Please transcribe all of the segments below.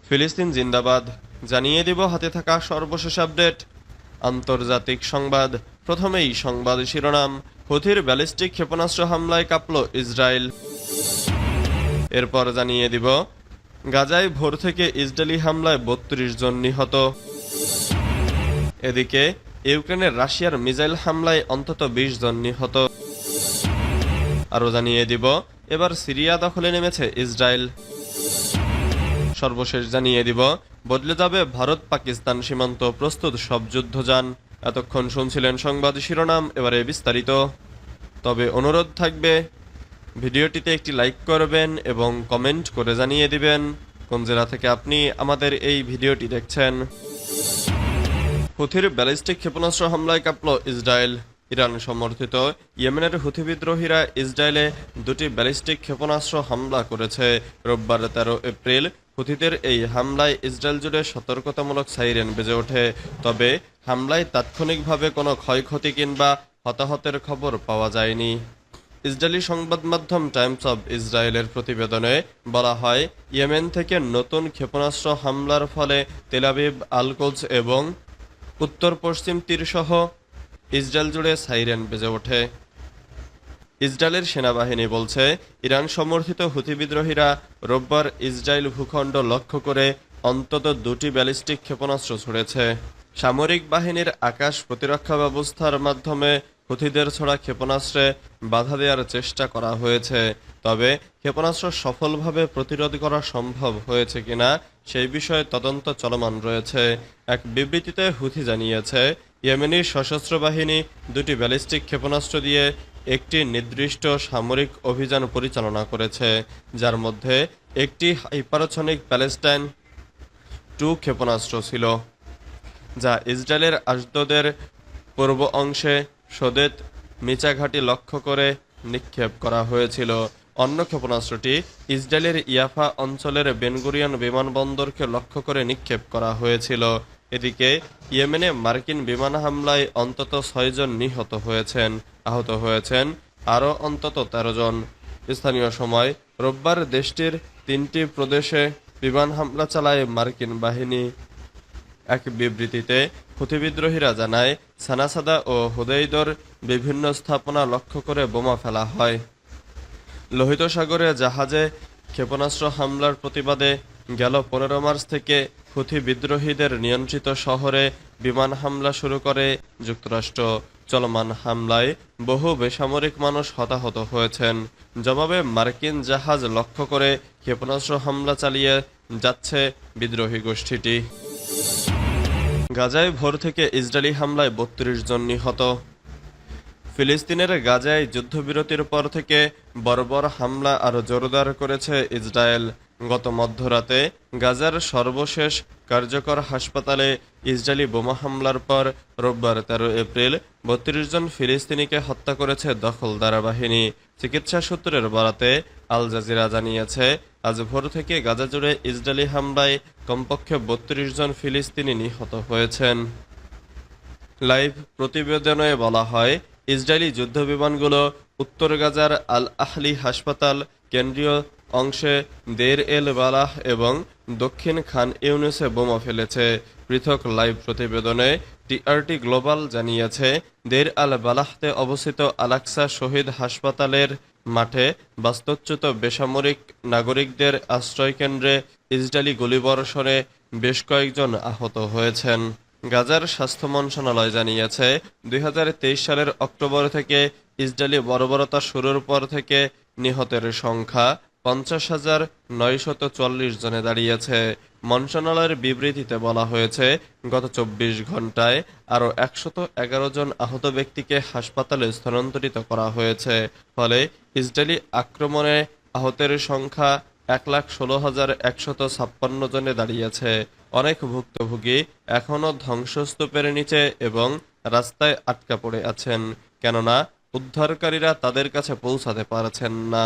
ফিলিস্তিন জিন্দাবাদ জানিয়ে দিব হাতে থাকা সর্বশেষ আপডেট। আন্তর্জাতিক সংবাদ। প্রথমেই সংবাদ শিরোনাম। হুথির ব্যালিস্টিক ক্ষেপণাস্ত্র হামলায় কাঁপল ইসরায়েল। এরপর জানিয়ে দিব গাজায় ভোর থেকে ইসরায়েলি হামলায় ৩২ জন নিহত। এদিকে ইউক্রেনের রাশিয়ার মিসাইল হামলায় অন্তত ২০ জন নিহত। আরও জানিয়ে দিব এবার সিরিয়া দখলে নেমেছে ইসরায়েল। সর্বশেষ জানিয়ে দিব বদলে যাবে ভারত পাকিস্তান সীমান্ত, প্রস্তুত সব যুদ্ধযান। এতক্ষণ শুনছিলেন সংবাদ শিরোনাম, এবারে বিস্তারিত। তবে অনুরোধ থাকবে ভিডিওটিতে একটি লাইক করবেন এবং কমেন্ট করে জানিয়ে দিবেন কোন জেলা থেকে আপনি আমাদের এই ভিডিওটি দেখছেন। হুথির ব্যালিস্টিক ক্ষেপণাস্ত্র হামলায় কাঁপল ইসরায়েল। ইরান সমর্থিত ইয়েমেনের হুথি বিদ্রোহীরা ইসরায়েলে দুটি ব্যালিস্টিক ক্ষেপণাস্ত্র হামলা করেছে। রোববার ১৩ এপ্রিল হুথিদের এই হামলায় ইসরায়েল জুড়ে সতর্কতামূলক সাইরেন বেজে ওঠে। তবে হামলায় তাৎক্ষণিকভাবে কোনো ক্ষয়ক্ষতি কিংবা হতাহতের খবর পাওয়া যায়নি। ইসরায়েলি সংবাদ মাধ্যম টাইমস অব ইসরায়েলের প্রতিবেদনে বলা হয়, ইয়েমেন থেকে নতুন ক্ষেপণাস্ত্র হামলার ফলে তেল আবিব, আল-কুদস এবং উত্তর পশ্চিম তীরসহ ইসরায়েল জুড়ে সাইরেন বেজে ওঠে। ইসরায়েলের সেনাবাহিনী বলছে, ইরান সমর্থিত হুথি বিদ্রোহীরা রোববার ইসরায়েল ভূখণ্ড লক্ষ্য করে অন্তত দুটি ব্যালিস্টিক ক্ষেপণাস্ত্র ছুড়েছে। সামরিক বাহিনীর আকাশ প্রতিরক্ষা ব্যবস্থার মাধ্যমে হুথিদের ছোড়া ক্ষেপণাস্ত্রে বাধা দেওয়ার চেষ্টা করা হয়েছে। তবে ক্ষেপণাস্ত্র সফলভাবে প্রতিরোধ করা সম্ভব হয়েছে কিনা সেই বিষয়ে তদন্ত চলমান রয়েছে। এক বিবৃতিতে হুথি জানিয়েছে, ইয়েমেনি সশস্ত্র বাহিনী দুটি ব্যালিস্টিক ক্ষেপণাস্ত্র দিয়ে একটি নির্দিষ্ট সামরিক অভিযান পরিচালনা করেছে, যার মধ্যে একটি হাইপারসনিক প্যালেস্টাইন 2 ক্ষেপণাস্ত্র ছিল, যা ইসরায়েলের আশদোদের পূর্ব অংশে সোদেত মিচা ঘাঁটি লক্ষ্য করে নিক্ষেপ করা হয়েছিল। অন্য ক্ষেপণাস্ত্রটি ইসরায়েলের ইয়াফা অঞ্চলের বেনগুরিয়ন বিমানবন্দরকে লক্ষ্য করে নিক্ষেপ করা হয়েছিল। এদিকে ইয়েমেনে মার্কিন বিমান হামলায় অন্তত 6 জন নিহত হয়েছেন, আহত হয়েছেন আরও অন্তত 13 জন। স্থানীয় সময় রোববার দেশটির 3টি প্রদেশে বিমান হামলা চালায় মার্কিন বাহিনী। এক বিবৃতিতে হুথি বিদ্রোহীরা জানায়, সানাসাদা ও হুদাইদর বিভিন্ন স্থাপনা লক্ষ্য করে বোমা ফেলা হয়। লোহিত সাগরে জাহাজে ক্ষেপণাস্ত্র হামলার প্রতিবাদে গেল 15 মার্চ থেকে হুথি বিদ্রোহীদের নিয়ন্ত্রিত শহরে বিমান হামলা শুরু করে যুক্তরাষ্ট্র। চলমান হামলায় বহু বেসামরিক মানুষ হতাহত হয়েছেন। জবাবে মার্কিন জাহাজ লক্ষ্য করে ক্ষেপণাস্ত্র হামলা চালিয়ে যাচ্ছে বিদ্রোহী গোষ্ঠীটি। গাজায় ভোর থেকে ইসরায়েলি হামলায় ৩২ জন নিহত। ফিলিস্তিনের গাজায় যুদ্ধবিরতির পর থেকে বর্বর হামলা আরও জোরদার করেছে ইসরায়েল। গত মধ্যরাতে গাজার সর্বশেষ কার্যকর হাসপাতালে ইসরায়েলি বোমা হামলার পর রোববার ১৩ এপ্রিল ৩২ জন ফিলিস্তিনিকে হত্যা করেছে দখলদার বাহিনী। চিকিৎসা সূত্রের বরাতে আল জাজিরা জানিয়েছে, আজ ভোর থেকে গাজা জুড়ে ইসরায়েলি হামলায় কমপক্ষে ৩২ জন ফিলিস্তিনি নিহত হয়েছেন। লাইভ প্রতিবেদনে বলা হয়, ইসরায়েলি যুদ্ধবিমানগুলো উত্তর গাজার আল আহলি হাসপাতাল, কেন্দ্রীয় অংশে দের এল বালাহ এবং দক্ষিণ খান ইউনুসে বোমা ফেলেছে। পৃথক লাইভ প্রতিবেদনে টিআরটি গ্লোবাল জানিয়েছে, দের আল বালাহতে অবস্থিত আলাক্সা শহীদ হাসপাতালের মাঠে বাস্তুচ্যুত বেসামরিক নাগরিকদের আশ্রয়কেন্দ্রে ইসরায়েলি গুলিবর্ষণে বেশ কয়েকজন আহত হয়েছেন। গাজার স্বাস্থ্য মন্ত্রণালয় জানিয়েছে, ২০২৩ সালের অক্টোবর থেকে ইসরায়েলি বর্বরতা শুরুর পর থেকে নিহতের সংখ্যা ৫০,৯৪৪ জনে দাঁড়িয়েছে। মন্ত্রণালয়ের বিবৃতিতে বলা হয়েছে, গত ২৪ ঘন্টায় আরও ১১১ জন আহত ব্যক্তিকে হাসপাতালে স্থানান্তরিত করা হয়েছে। ফলে ইসরায়েলি আক্রমণে আহতের সংখ্যা ১,১৬,১৫৬ জনে দাঁড়িয়েছে। অনেক ভুক্তভোগী এখনও ধ্বংসস্তূপের নিচে এবং রাস্তায় আটকা পড়ে আছেন, কেননা উদ্ধারকারীরা তাদের কাছে পৌঁছাতে পারছেন না।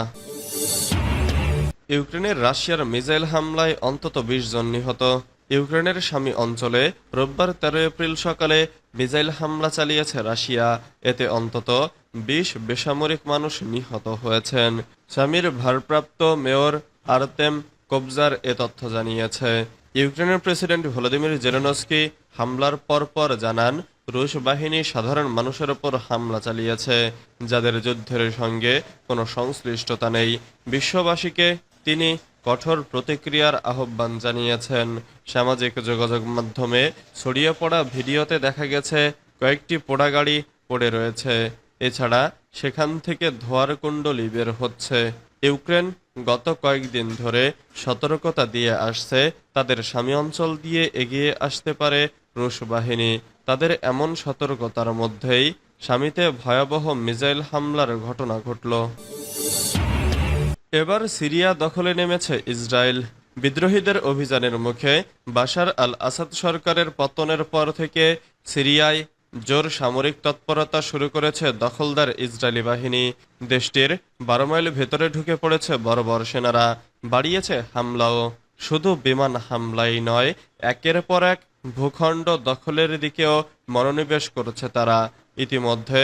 ইউক্রেনের রাশিয়ার মিসাইল হামলায় অন্তত ২০ জন নিহত। ইউক্রেনের শামি অঞ্চলে রোববার ১৩ এপ্রিল সকালে মিসাইল হামলা চালিয়েছে রাশিয়া। এতে অন্তত ২০ বেসামরিক মানুষ নিহত হয়েছেন। শামির ভারপ্রাপ্ত মেয়র আর্তেম কোবজার এ তথ্য জানিয়েছে। ইউক্রেনের প্রেসিডেন্ট ভলোদিমির জেলেনস্কি হামলার পরপর জানান, রুশ বাহিনী সাধারণ মানুষের ওপর হামলা চালিয়েছে, যাদের যুদ্ধের সঙ্গে কোনো সংশ্লিষ্টতা নেই। বিশ্ববাসীকে তিনি কঠোর প্রতিক্রিয়ার আহ্বান জানিয়েছেন। সামাজিক যোগাযোগ মাধ্যমে ছড়িয়ে পড়া ভিডিওতে দেখা গেছে কয়েকটি পোড়া গাড়ি পড়ে রয়েছে। এছাড়া সেখান থেকে ধোঁয়ার কুণ্ডলী বের হচ্ছে। ইউক্রেন গত কয়েকদিন ধরে সতর্কতা দিয়ে আসছে, তাদের স্বামী অঞ্চল দিয়ে এগিয়ে আসতে পারে রুশ বাহিনী। তাদের এমন সতর্কতার মধ্যেই স্বামীতে ভয়াবহ মিসাইল হামলার ঘটনা ঘটল। এবার সিরিয়া দখলে নেমেছে ইসরায়েল। বিদ্রোহীদের অভিযানের মুখে বাশার আল আসাদ সরকারের পতনের পর থেকে সিরিয়ায় জোর সামরিক তৎপরতা শুরু করেছে দখলদার ইসরায়েলি বাহিনী। দেশটির 12 মাইল ভেতরে ঢুকে পড়েছে বর্বর সেনারা, বাড়িয়েছে হামলাও। শুধু বিমান হামলাই নয়, একের পর এক ভূখণ্ড দখলের দিকেও মনোনিবেশ করেছে তারা। ইতিমধ্যে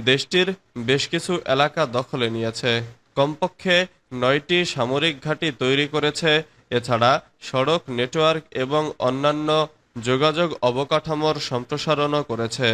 দেশটির বেশ কিছু এলাকা দখলে নিয়েছে, কমপক্ষে 9টি সামরিক ঘাঁটি তৈরি করেছে। এছাড়া সড়ক নেটওয়ার্ক এবং অন্যান্য যোগাযোগ অবকাঠামোর সম্প্রসারণও করেছে।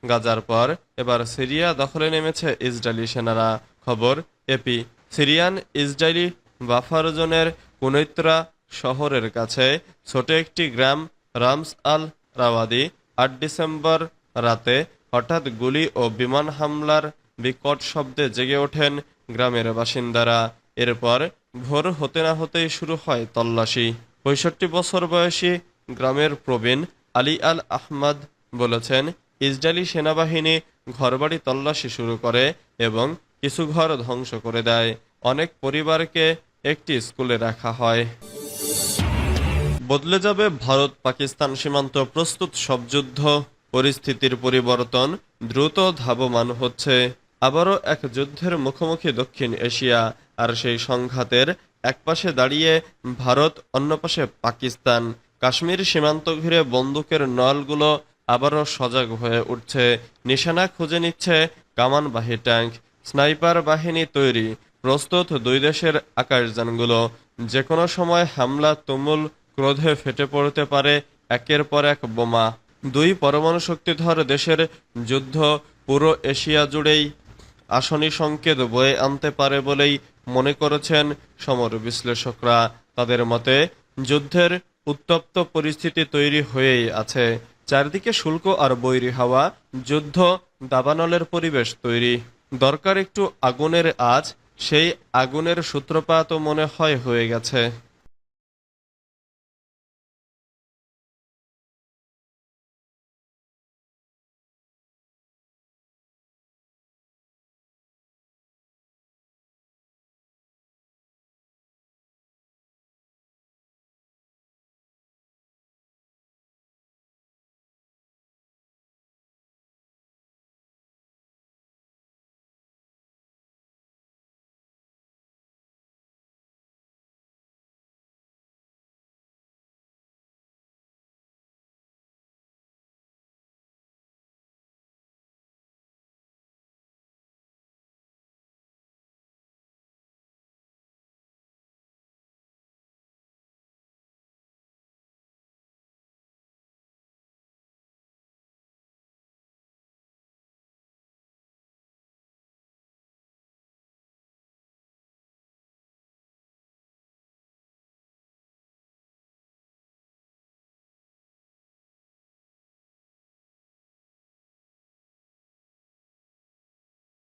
গাজার পর এবার সিরিয়া দখলে নেমেছে ইসরায়েলি সেনারা। খবর এপি। সিরিয়ান ইসরায়েলি বাফার জোনের কুনৈত্রা শহরের কাছে ছোট একটি গ্রাম রামস আল রাওয়াদি 8 ডিসেম্বর রাতে হঠাৎ গুলি ও বিমান হামলার বিকট শব্দে জেগে ওঠেন গ্রামের বাসিন্দারা। এরপর ভোর হতে না হতেই শুরু হয় তল্লাশি। 65 বছর বয়সী গ্রামের প্রবীণ আলী আল আহমদ বলেছেন, ইসরায়েলি সেনাবাহিনী ঘরবাড়ি তল্লাশি শুরু করে এবং কিছু ঘর ধ্বংস করে দেয়। অনেক পরিবারকে একটি স্কুলে রাখা হয়। বদলে যাবে ভারত পাকিস্তান সীমান্ত, প্রস্তুত সব যুদ্ধ। পরিস্থিতির পরিবর্তন দ্রুত ধাবমান হচ্ছে। আবারও এক যুদ্ধের মুখোমুখি দক্ষিণ এশিয়া, আর সেই সংঘাতের একপাশে দাঁড়িয়ে ভারত, অন্য পাশে পাকিস্তান। কাশ্মীর সীমান্ত ঘিরে বন্দুকের নলগুলো আবারও সজাগ হয়ে উঠছে। নিশানা খুঁজে নিচ্ছে কামানবাহী ট্যাঙ্ক। স্নাইপার বাহিনী তৈরি, প্রস্তুত দুই দেশের আকাশযানগুলো। যে কোনো সময় হামলা তুমুল ক্রোধে ফেটে পড়তে পারে একের পর এক বোমা। দুই পরমাণু শক্তিধর দেশের যুদ্ধ পুরো এশিয়া জুড়েই আসনি সংকেত বয়ে আনতে পারে বলেই মনে করেছেন সমর বিশ্লেষকরা। তাদের মতে যুদ্ধের উত্তপ্ত পরিস্থিতি তৈরি হয়েই আছে। চারদিকে শুল্ক আর বৈরী হাওয়া, যুদ্ধ দাবানলের পরিবেশ তৈরি। দরকার একটু আগুনের আঁচ, সেই আগুনের সূত্রপাতও মনে হয় হয়ে গেছে।